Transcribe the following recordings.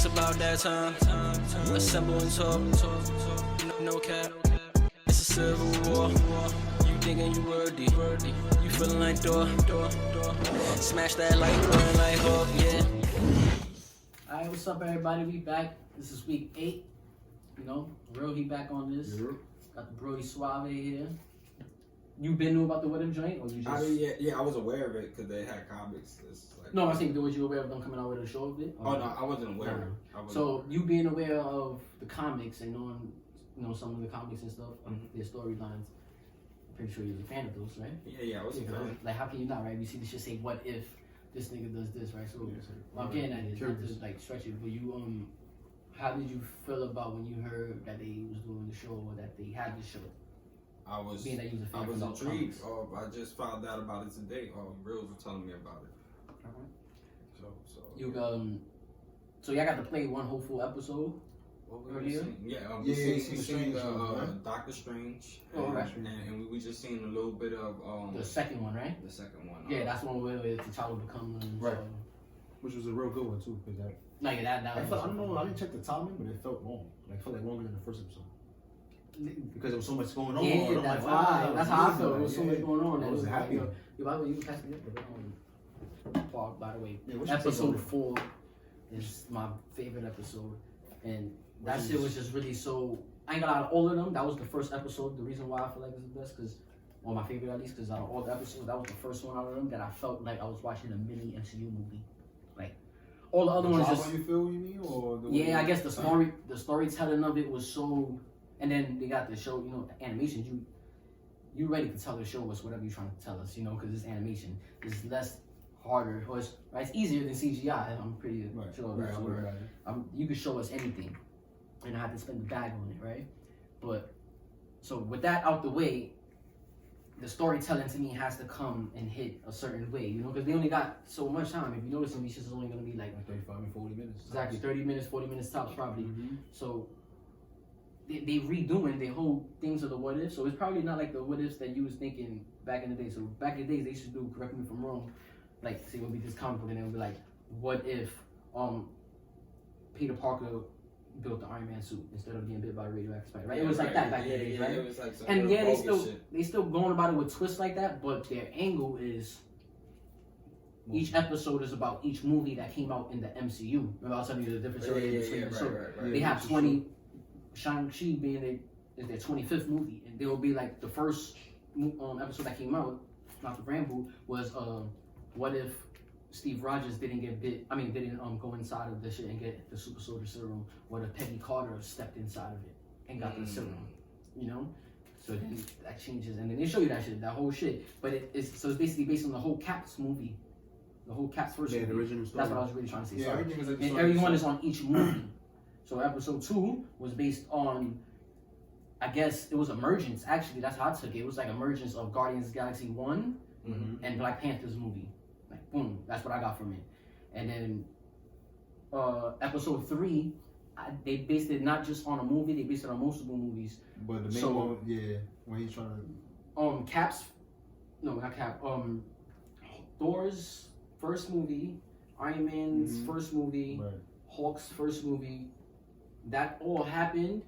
It's about that time. Assemble and talk. No cap. It's a civil war. You thinking you worthy? You feeling like door. Smash that like button like Hulk, yeah. Alright, what's up, everybody? We back. This is week 8. You know, real he back on this. Yeah. Got the Brody Suave here. You been knew about the wedding joint, or you just? I mean, yeah, I was aware of it because they had comics. It's like, No, I think was you aware of them coming out with a show of it? Oh no, I wasn't aware. No. I wasn't. So you being aware of the comics and knowing, some of the comics and stuff, their storylines. I'm pretty sure you're a fan of those, right? Yeah, I was a fan. Like, how can you not, right? You see this shit say, "What if this nigga does this?" Right? So, what I'm getting at is not just like stretch it, but you how did you feel about when you heard that they was doing the show or that they had the show? I was Being that you was a fan I was of intrigued. comics. I just found out about it today. Reels were telling me about it. So You so y'all got to play one whole full episode. What were we seen? seeing? We seen Doctor Strange. Oh, right. And we just seen a little bit of The second one, right? the second one. Yeah, that's one where T'Challa becomes Right. Which was a real good one too, because that. No, yeah, that I was. don't know. I didn't check the timing, but it felt long. Like, it felt like longer than the first episode because there was so much going on. Yeah, and I'm that's like, why. wow, That's how I felt. There like, was so much going on. I That was like, happy. Yo, by the way, you passed me up. Paul, by the way, Yeah, what's your take episode on it? 4 is my favorite episode, and that shit was just really so. I ain't gonna lie, out of all of them, that was the first episode. The reason why I feel like it's the best, or my favorite at least, because out of all the episodes, that was the first one out of them that I felt like I was watching a mini MCU movie. Like all the other ones, just you feel you mean, or the yeah, I guess the storytelling of it was so, and then they got the show, the animation. You ready to tell the show us whatever you're trying to tell us, because it's animation. It's less harder, or it's easier than CGI. I'm pretty sure. Right, So, right. you could show us anything, and I have to spend the bag on it, right? But so with that out the way, the storytelling to me has to come and hit a certain way, because they only got so much time. If you notice, these shit is only gonna be like 35 and 40 minutes. exactly 30 minutes, 40 minutes tops, probably. Mm-hmm. So they redoing the whole things of the what if. So it's probably not like the what ifs that you was thinking back in the day. So back in the days, they should do, correct me if I'm wrong, like say it would be this comic book and it would be like, what if Peter Parker built the Iron Man suit instead of getting bit by a radioactive spider, right? It was like that back in the days, right? It was like some And yeah, bogus shit. they still going about it with twists like that, but their angle is each episode is about each movie that came out in the MCU. Remember I was telling you the difference between the show. Right. They have 20, Shang-Chi being their 25th movie, and there will be like the first episode that came out, Dr. Rambo, was what if Steve Rogers didn't go inside of the shit and get the super soldier serum. What if Peggy Carter stepped inside of it and got the serum, So then that changes, and then they show you that whole shit. But it's basically based on the whole Caps movie, the whole Caps first movie. The original story. That's what I was really trying to say. Yeah, Sorry. everything was like And everyone is on each movie. So episode 2 was based on, I guess it was emergence. Actually, that's how I took it. It was like emergence of Guardians of the Galaxy 1 and Black Panther's movie. Like boom, that's what I got from it. And then episode 3, they based it not just on a movie. They based it on multiple movies. But the main one, yeah, when he's trying to. Thor's first movie, Iron Man's first movie, Right. Hulk's first movie, that all happened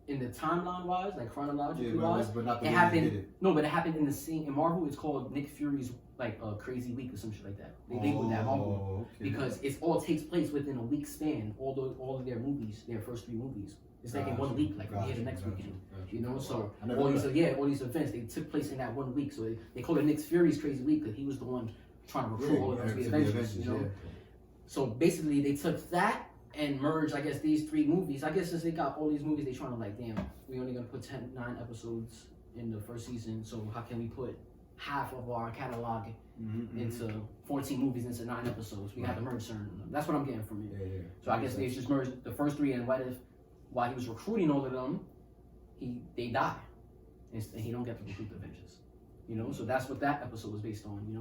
in the timeline wise, like chronologically wise. But not the It way happened. he did it. No, but it happened in the same. In Marvel, it's called Nick Fury's like a crazy week or some shit like that. They labeled that Marvel because it all takes place within a week span. All of their movies, their first 3 movies. It's like in 1 week, like we here the next weekend. So all these events, they took place in that 1 week. So they call it Nick Fury's crazy week because he was the one trying to recruit all of them to be Avengers. So basically, they took that and merged, I guess, these 3 movies. I guess since they got all these movies, they trying to like, damn, we only gonna put 9 episodes in the first season. So how can we put half of our catalog into 14 movies into 9 episodes? We have to merge certain of them. That's what I'm getting from it. Yeah. So I guess they just merged the first 3, and what if while he was recruiting all of them, they die, and he don't get to recruit the Avengers. So that's what that episode was based on. Yeah.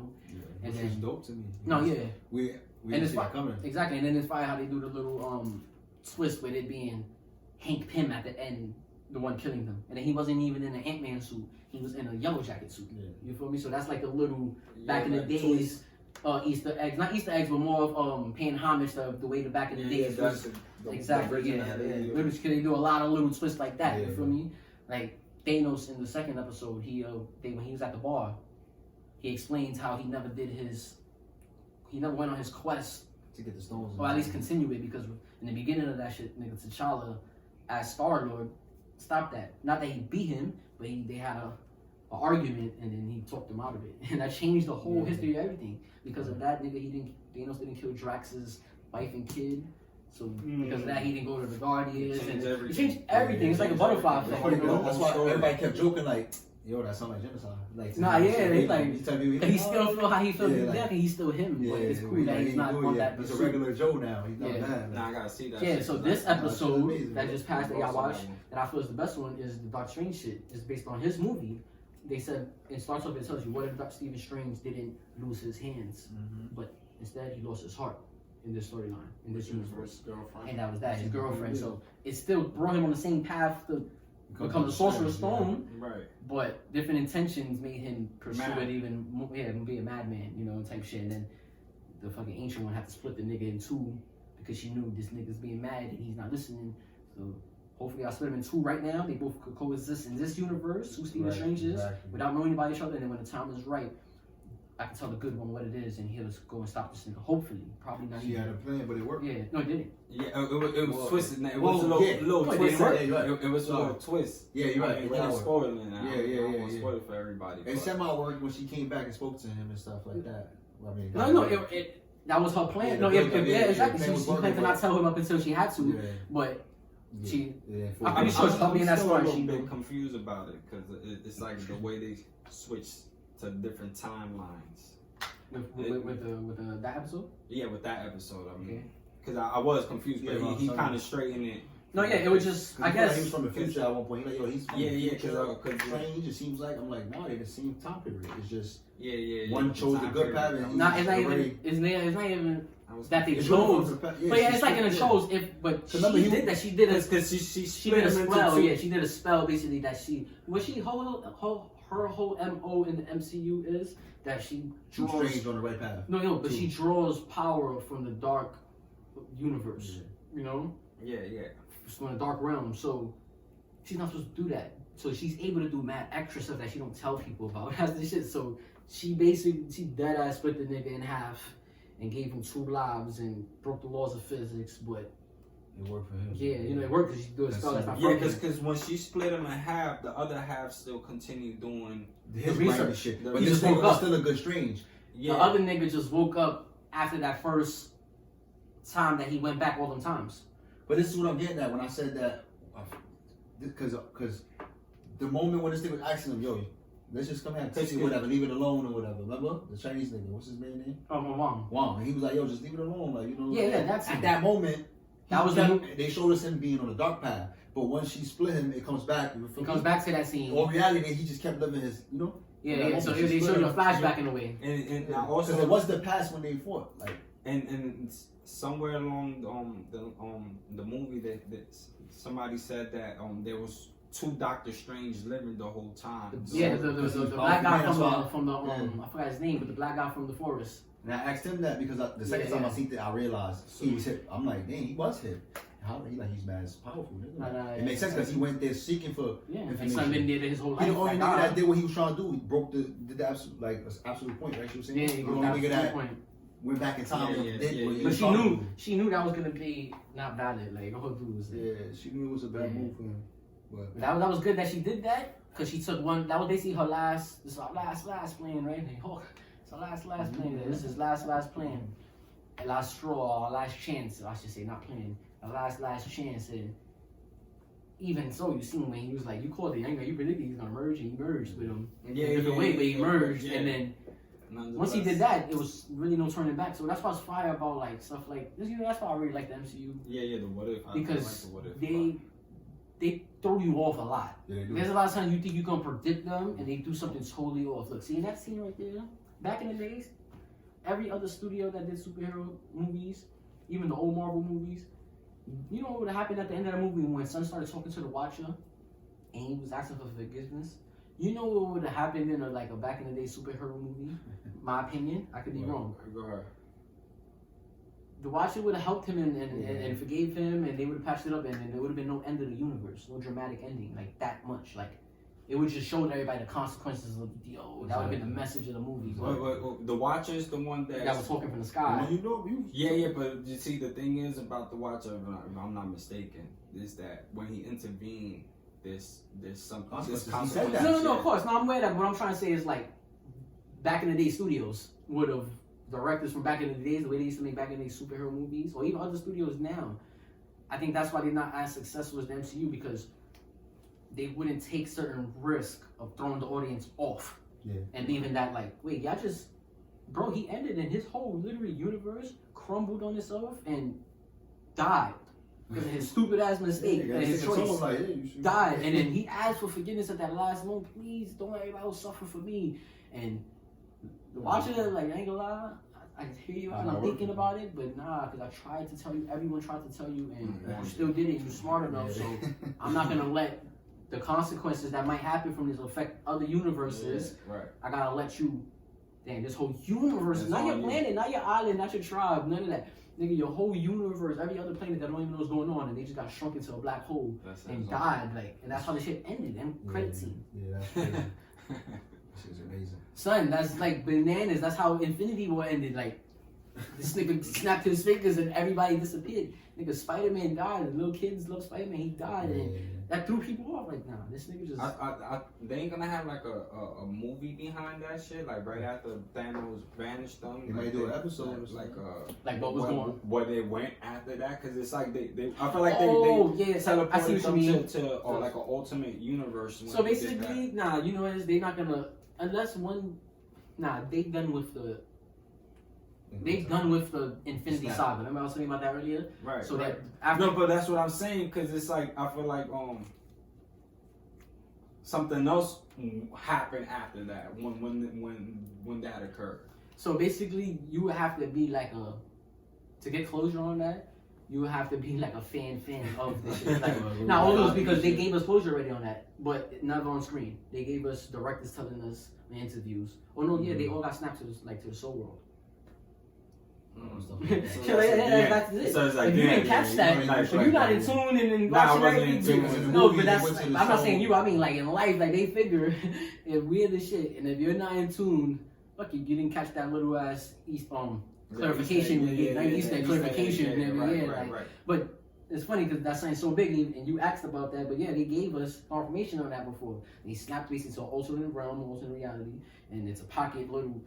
And Which then was dope to me. no, yeah. We And didn't it's see fine. that coming. Exactly, and then it's fine how they do the little twist with it being Hank Pym at the end, the one killing them, and then he wasn't even in an Ant-Man suit; he was in a Yellow Jacket suit. Yeah. You feel me? So that's like a little back in the days. Easter eggs, not Easter eggs, but more of paying homage to the way the back in the days was. Exactly, yeah. Because they do a lot of little twists like that. You feel me? Like Thanos in the second episode, when he was at the bar, he explains how he never went on his quest to get the stones, or at least continue it, because in the beginning of that shit, nigga, T'Challa as Star-Lord stopped that. Not that he beat him, but they had a argument, and then he talked him out of it, and that changed the whole history of everything. Because of that, nigga, Thanos didn't kill Drax's wife and kid. So because of that, he didn't go to the Guardians, and it changed everything. It's like a butterfly effect. That's why everybody kept joking like, "Yo, that sounds like genocide." Like, it's like he still feel how he feels. Yeah, he's still him, but it's cool that he's not on that. He's a regular Joe now. He's not that. Nah, I gotta see that. Yeah, shit. so this episode that just passed that y'all Awesome. watched, that I feel is the best one, is the Doctor Strange shit. It's based on his movie. They said it starts off, it tells you what if Stephen Strange didn't lose his hands, but instead he lost his heart in this storyline, in this universe. And that was his girlfriend. So it still brought him on the same path to become the Sorcerer's Stone, right? but different intentions made him pursue Mad. it even more, be a madman, type shit. And then the fucking Ancient One had to split the nigga in two because she knew this nigga's being mad and he's not listening. So hopefully I'll split them in two right now. They both could coexist in this universe, who Stephen Strange is, without knowing about each other. And then when the time is right, I can tell the good one what it is, and he'll just go and stop this nigga. Hopefully, probably not. She had a plan, but it worked. Yeah, no, it didn't. Yeah, it was twisted. It was a little twist. It was a little twist. Yeah, you're right. I can't spoil it now. Yeah. Spoil it for everybody. It semi worked when she came back and spoke to him and stuff like that. I mean, that was her plan. Yeah, Exactly. She planned to not tell him up until she had to, but she. I'm pretty sure she'll be in that story. I'm a little bit confused about it because it's like the way they switched to different timelines. With that episode? Yeah, with that episode. I mean, because I was confused, but he kind of straightened it. No, yeah, it was just, I guess. He was from the future at one point. He's like, yo, he's from the future. Because Strange, it seems like, I'm like, no, they're the same time period. It's just, yeah. One chose the good path. It's not even that they chose. But yeah, it's like in the shows. She did that. She did a spell. Yeah, she did a spell basically that her whole MO in the MCU is that she draws. Strange on the right path. No, but she draws power from the dark universe. Yeah. From the dark realm. So she's not supposed to do that. So she's able to do mad extra stuff that she don't tell people about. That's the shit. So she dead ass split the nigga in half and gave him 2 lives and broke the laws of physics, but it worked for him. Yeah, it worked because she do a spell that's not because when she split him in half, the other half still continued doing his research shit. But this nigga was still a good Strange. Yeah. The other nigga just woke up after that first time that he went back all them times. But this is what I'm getting at when I said that, because the moment when this nigga was asking him, yo, let's just come here and text you whatever, leave it alone or whatever. Remember the Chinese nigga? What's his man name? Wang. Wang. And he was like, yo, just leave it alone, like Yeah, that's at that moment. That was they showed us him being on the dark path, but once she split him, it comes back. It comes back to that scene. In reality, he just kept living his, Yeah. So they showed you a flashback in a way. And also because it was the past when they fought, like. And somewhere along the movie that somebody said that there was 2 Doctor Strange living the whole time. So yeah, the black guy from the I forgot his name, but the black guy from the forest. And I asked him that because the second time I seen it, I realized he was hit. I'm like, dang, he was hit. How he's mad as powerful. It makes sense because he went there seeking for information. Like been there his whole life. He the only nigga that did what he was trying to do. He broke the absolute point, right? She was saying. Yeah, he broke the absolute point. Went back in time and did what he but was she knew that was gonna be not valid. Like all dude was. She knew it was a bad move for him. But that was good that she did that because she took one. That was basically her last. This is our last plan, right? Like, it's our last plan. This is last plan. A last straw, our last chance. I should say, not plan. A last chance. And even so, you seen when he was like, you called it, you predicted he's gonna merge, and he merged with him. Different way, but he merged, and then. Once he did that, it was really no turning back. So that's why it's fire about like stuff like this. That's why I really like the MCU. Yeah, the what if. Because I like the what if they throw you off a lot. Yeah, there's a lot of times you think you can predict them, and they do something totally off. Look, see that scene right there? Back in the days, every other studio that did superhero movies, even the old Marvel movies, you know what would happen at the end of the movie when Sun started talking to the Watcher, and he was asking for forgiveness. You know what would have happened in a back in the day superhero movie? My opinion, I could be wrong. Go ahead. The Watcher would have helped him and forgave him, and they would have patched it up, and there would have been no end of the universe, no dramatic ending that much. It would just show everybody the consequences of that would have been the message of the movie. But the Watcher is the one that was talking from the sky. Yeah, but you see, the thing is about the Watcher, if I'm not mistaken, is that when he intervened, there's some consequences. No, of course. No, I'm aware that what I'm trying to say is back in the day, studios would have directors from back in the days, the way they used to make back in the day superhero movies, or even other studios now. I think that's why they're not as successful as the MCU, because they wouldn't take certain risk of throwing the audience off and leaving that wait, y'all just, bro, he ended and his whole literally universe crumbled on this earth and died because of his stupid ass mistake and his choice. Died, and then he asked for forgiveness at that last moment. Please don't let everybody else suffer for me. And the Watcher, I ain't gonna lie, I hear you and I'm thinking about it, but nah, because I tried to tell you, everyone tried to tell you, and you still did it. You're smart enough, so I'm not gonna let the consequences that might happen from this affect other universes. Right. I gotta let you, this whole universe, not your planet, not your island, not your tribe, none of that. Nigga, your whole universe, every other planet that don't even know what's going on, and they just got shrunk into a black hole and died, and that's how the shit ended. And credit scene. Yeah, that's crazy. This is amazing. Son, that's bananas. That's how Infinity War ended. This nigga snapped his fingers and everybody disappeared. Nigga, Spider-Man died. The little kids love Spider-Man. He died, and that threw people off. Nah, this nigga just. They ain't gonna have a movie behind that shit. Right after Thanos vanished them. They might do an episode or something. What was going? Where they went after that, because it's they. I feel they teleported them to an ultimate universe. So basically, nah, you know what? They're not gonna unless one. Nah, they done with the. They've done with the Infinity Saga. Remember I was talking about that earlier? Right. So that after, no, but that's what I'm saying, because it's I feel something else happened after that when that occurred. So basically, you would have to be to get closure on that. You would have to be a fan of this shit. Now all those, because they gave us closure already on that, but never on screen. They gave us directors telling us in interviews. Oh no, they all got snapped to the Soul World. That's it. So it's if you didn't catch that, if you're not in tune and watching everything, no, but that's I'm not saying you. I mean, in life, they figure if we're the shit, and if you're not in tune, fuck you didn't catch that little ass clarification, Easter clarification, right. But it's funny because that's something so big, and you asked about that. But yeah, they gave us confirmation on that before. They snapped basically to an alternate realm, alternate reality, and it's a pocket little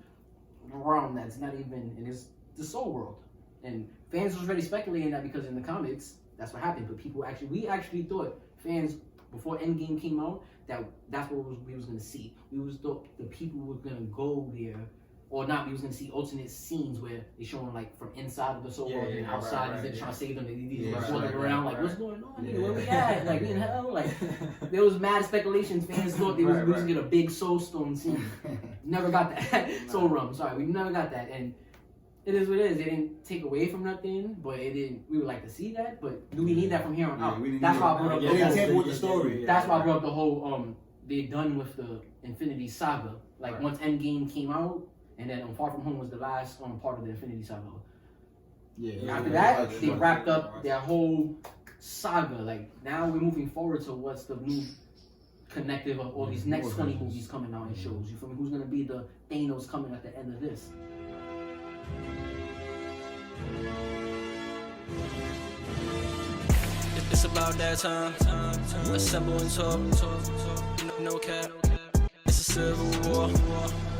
realm that's not even, and it's the Soul World. And fans was already speculating that because in the comics that's what happened, but we actually thought, fans, before Endgame came out, that's what we was gonna see. We thought the people were gonna go there, or not. We was gonna see alternate scenes where they showing from inside of the Soul World and outside, they're trying to save them. They walking around what's going on here? Where we at? We in hell? There was mad speculations. Fans thought we was gonna get a big Soul Stone scene. Never got that. Soul Realm. Sorry, we never got that. And it is what it is. They didn't take away from nothing, but it didn't. We would like to see that, but do we need that from here on out? That's why I brought up the story. That's why I brought up the whole they're done with the Infinity Saga. Once Endgame came out, and then Far From Home was the last part of the Infinity Saga. After that, they wrapped up their whole saga. Now we're moving forward to what's the new connective of all these next 20 movies coming out and shows. You feel me? Who's gonna be the Thanos coming at the end of this? It's about that time. Assemble and talk. No cap. It's a civil war.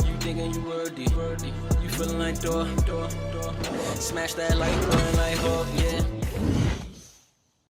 You thinking you worthy? You feeling like door. Smash that like burn like hope. Yeah.